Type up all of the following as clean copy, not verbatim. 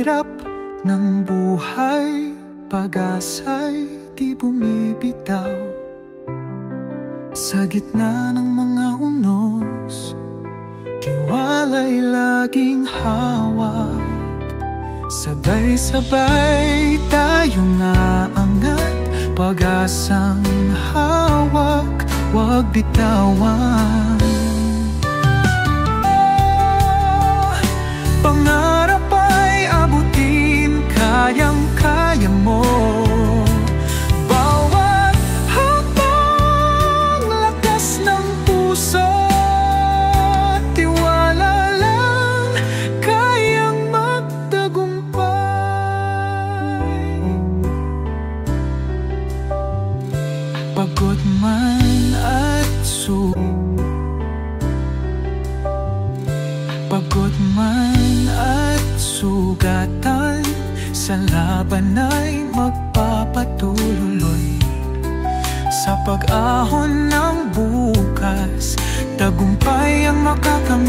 hirap ng buhay, pag-asa'y di bumibitaw. Sa gitna ng mga unos, tiwala'y laging hawak. Sabay-sabay tayong aangat, pag-asang hawak, huwag bitawan. Pangarap ay abutin, kayang-kaya mo. Bawat hakbang, lakas ng puso, tiwala lang, kayang magtagumpay. Pagod man at pagod man at sugatan, sa laban ay magpapatuloy. Sa pag-ahon ng bukas, tagumpay ang makakamit.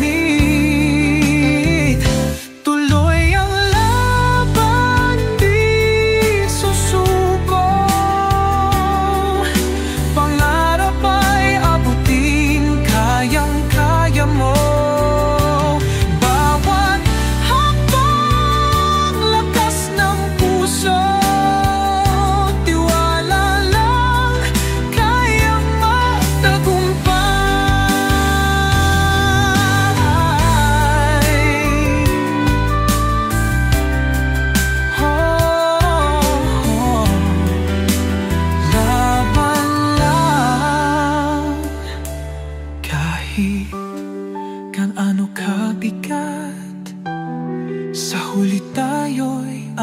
Tuloy ang laban, di susuko. Pangarap ay abutin, kayang-kaya mo. Kan ano kabigat, sa huli tayo'y